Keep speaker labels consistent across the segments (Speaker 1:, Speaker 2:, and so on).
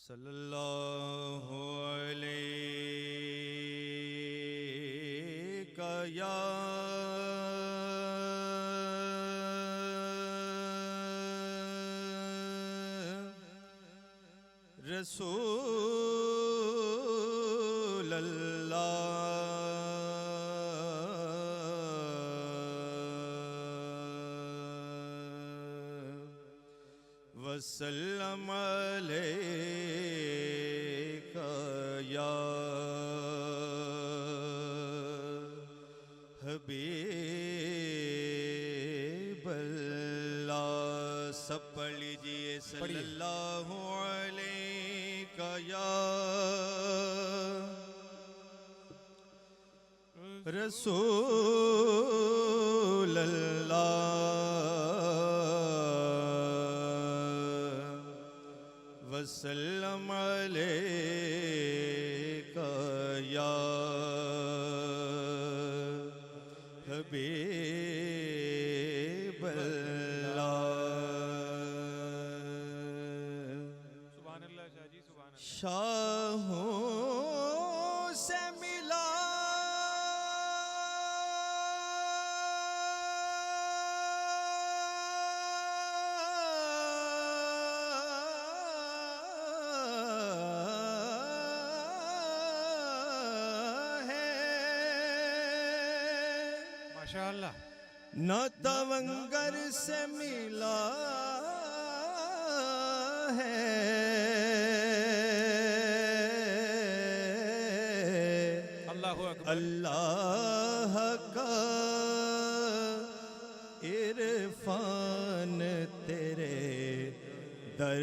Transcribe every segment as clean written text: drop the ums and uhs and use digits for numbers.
Speaker 1: सल्लल्लाहु अलैका या रसूल अल्लाह वसल्लम अलैका या हबीब अल्लाह। सब पढ़ लीजिए सल्लल्लाहु अलैका या रसूल अल्लाह वसल्लम अलैका या हबीब अल्लाह।
Speaker 2: सुभान अल्लाह शाह जी, सुभान अल्लाह।
Speaker 1: शाहों से मिला
Speaker 2: माशाअल्लाह।
Speaker 1: न तवंगर से मिला है
Speaker 2: अल्लाहु अकबर।
Speaker 1: अल्लाह का इरफान तेरे दर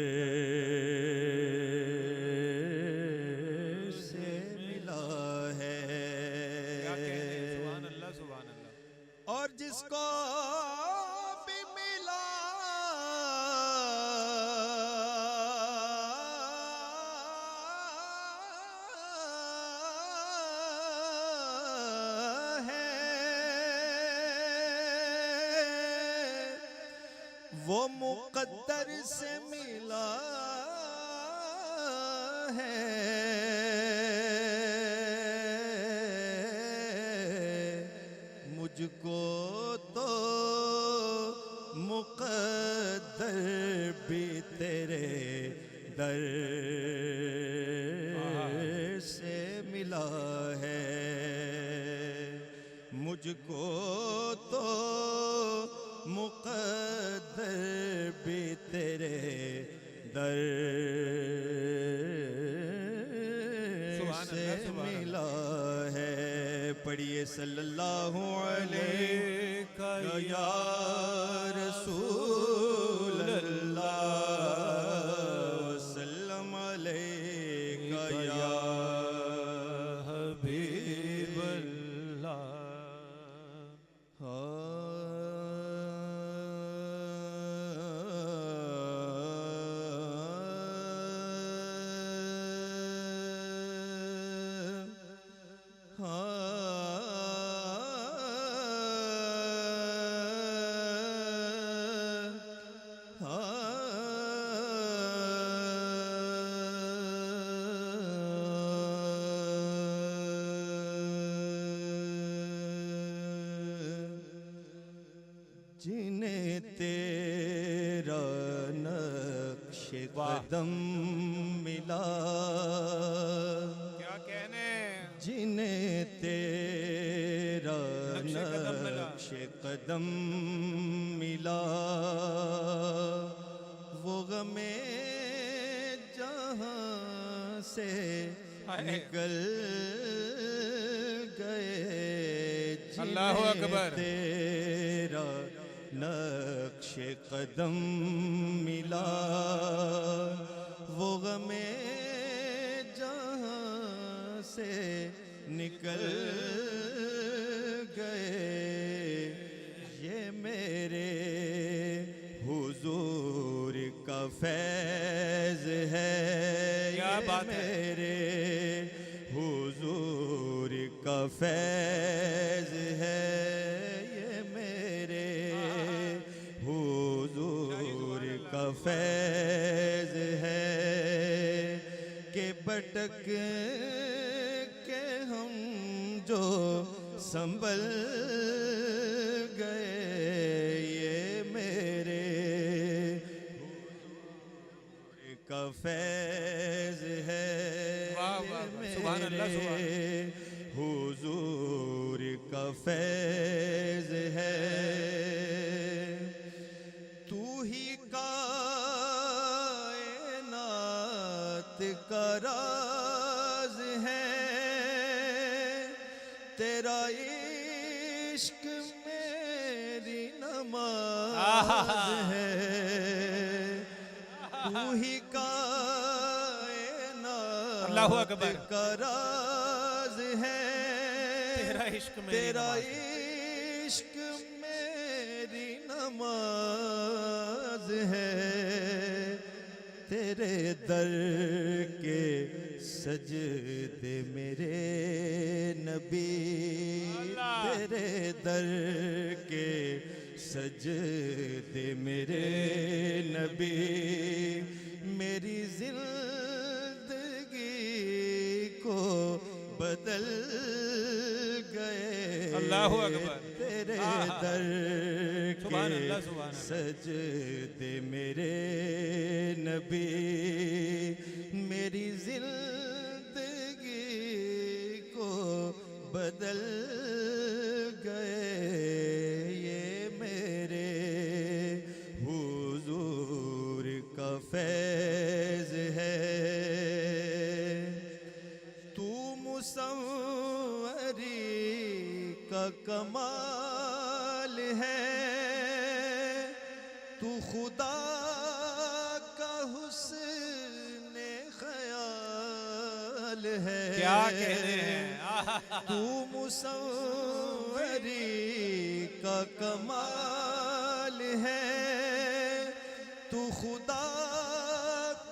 Speaker 1: से मिला है।
Speaker 2: क्या कहने, सुभान अल्लाह, सुभान अल्लाह।
Speaker 1: और जिसको भी मिला है वो मुक़द्दर से मिला है। मुझको तो मुक़द्दर भी तेरे दर से मिला है। मुझको तो मुक़द्दर भी तेरे दर से मिला है। पढ़िए सल्लल्लाहु अलैका या रसूल अल्लाह वसल्लम अलैका या हबीब अल्लाह। जिन्हें तेरा नक्श कदम मिला,
Speaker 2: क्या कहने,
Speaker 1: जिन्हें तेरा नक्श कदम मिला वो गमे जहां से निकल गए।
Speaker 2: अल्लाहु अकबर।
Speaker 1: तेरा नक्श कदम मिला वो गमे जहां से निकल गए। ये मेरे हुजूर का फैज़ है।
Speaker 2: क्या बात है।
Speaker 1: मेरे हुजूर का फैज़ है। ये मेरे हुजूर का फैज़ है। भटक के हम जो संभल गए, ये मेरे हुजूर का फैज़ है।
Speaker 2: वाह, वाह, वाह। सुभान अल्लाह, सुभान
Speaker 1: मेरे हुजूर का फैज़ है। तू ही कायनात का राज है, तेरा इश्क मेरी नमाज है। तू ही
Speaker 2: अल्लाहु
Speaker 1: कायनात
Speaker 2: अकबर।
Speaker 1: का राज है,
Speaker 2: तेरा इश्क मेरी
Speaker 1: तेरा
Speaker 2: नमाज।
Speaker 1: इश्क मेरी नमाज है। तेरे दर के सजदे मेरे नबी,
Speaker 2: अल्लाह।
Speaker 1: तेरे दर के सजदे मेरे नबी, मेरी जिंदगी को बदल गए।
Speaker 2: अल्लाहु अकबर।
Speaker 1: तेरे
Speaker 2: आहा।
Speaker 1: दर
Speaker 2: सुभान
Speaker 1: के
Speaker 2: अल्लाह, सुभान अल्लाह।
Speaker 1: सजदे मेरे नबी, मेरी जिंदगी को बदल गए। ये मेरे हुजूर का फैज़ है। तू मुसव्वरी का कमाल है, तू खुदा का हुस्ने ख्याल है।
Speaker 2: क्या कहने हैं। आहा।
Speaker 1: तू मुसव्वरी का कमाल है, तू खुदा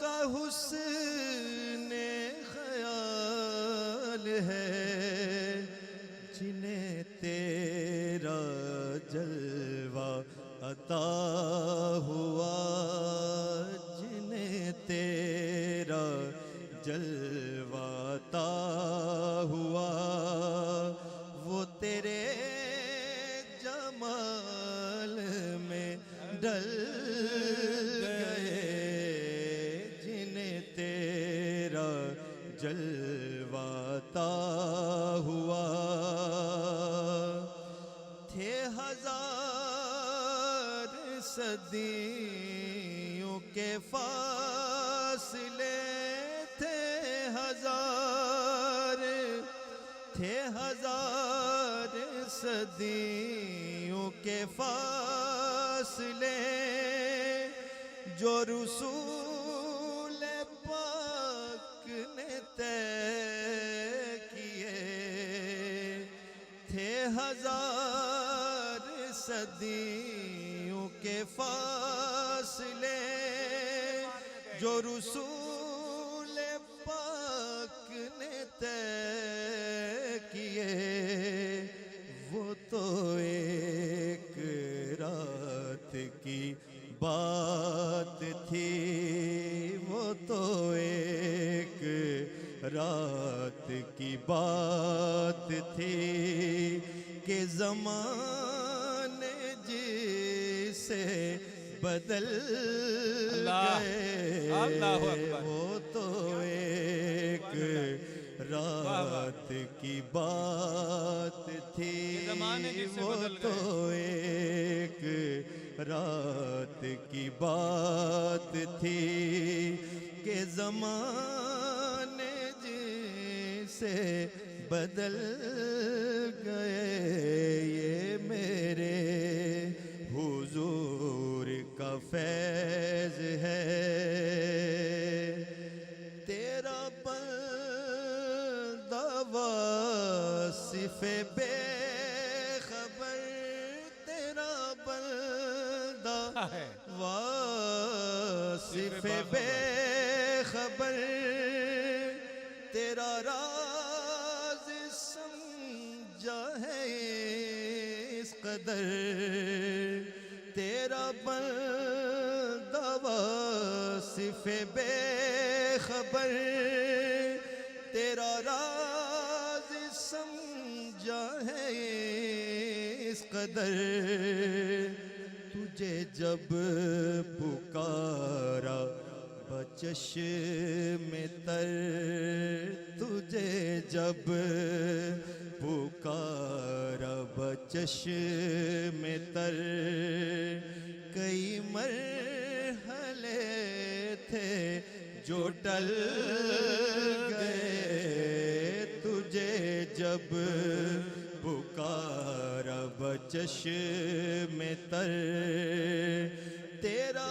Speaker 1: का हुस्ने ख्याल है। जिन्हें तेरा जलवा अता हुआ, जिन्हें तेरा जलवा अता हुआ, वो तेरे जमाल में ढल गए। जिन्हें तेरा जलवा अता हुआ, थे हजार सदियों के फासले, थे हजार सदियों के फासले, जो रसूल पाक ने तय किए। थे हजार सदियों के फासले, जो रसूल पाक ने तय किए। वो तो एक रात की बात थी, वो तो एक रात की बात थी, कि ज़माने जिसे बदल गए।
Speaker 2: अल्लाहु अकबर।
Speaker 1: वो तो एक रात की बात थी,
Speaker 2: ज़माने जिसे
Speaker 1: वो
Speaker 2: बदल
Speaker 1: तो एक रात की बात थी, कि ज़माने जिसे बदल गए। ये मेरे हुजूर का फैज़ है। तेरा बंदा वासिफ़े बेखबर, तेरा बंदा
Speaker 2: है।
Speaker 1: वासिफ़े बेखबर, तेरा राज समझा है इस कदर। तेरा बंदा वासिफ़े बेखबर, बेखबर तेरा राज समझा है इस कदर तुझे जब पुकारा बचश में तर तुझे जब पुकारा बचश में तर कई मरहले थे जो टल गए तुझे जब पुकारा बचश में तर तेरा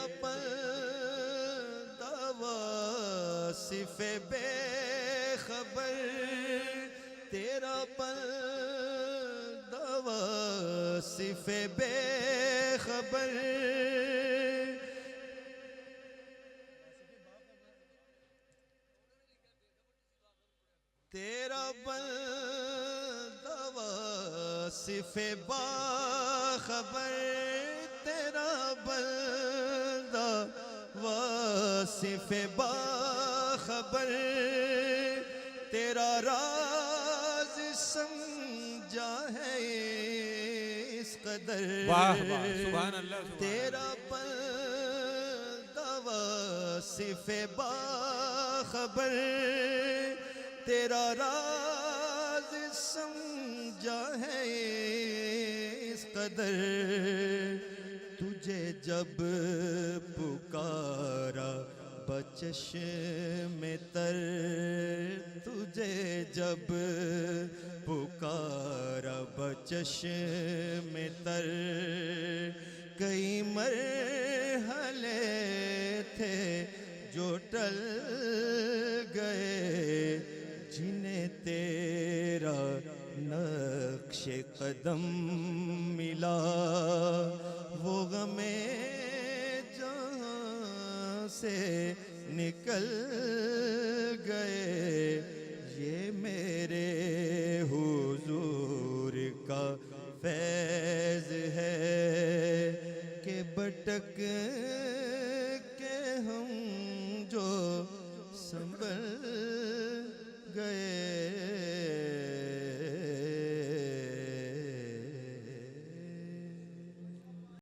Speaker 1: सिफे बेखबर तेरा दवा सिफे बेखबर तेरा दवा सिफे बाखबर तेरा दवा सिफे खबर तेरा राज समझा है इस कदर
Speaker 2: वाह वाह सुभान अल्लाह
Speaker 1: तेरा दवा सिफे बाखबर तेरा राज समझा है इस कदर तुझे जब पुकारा बचश में तर तुझे जब पुकारा बचश में तर कई मरहले थे जो टल गए जिन्हें तेरा नक्श कदम मिला वो गमे से निकल गए ये मेरे हुजूर का फैज़ है कि भटक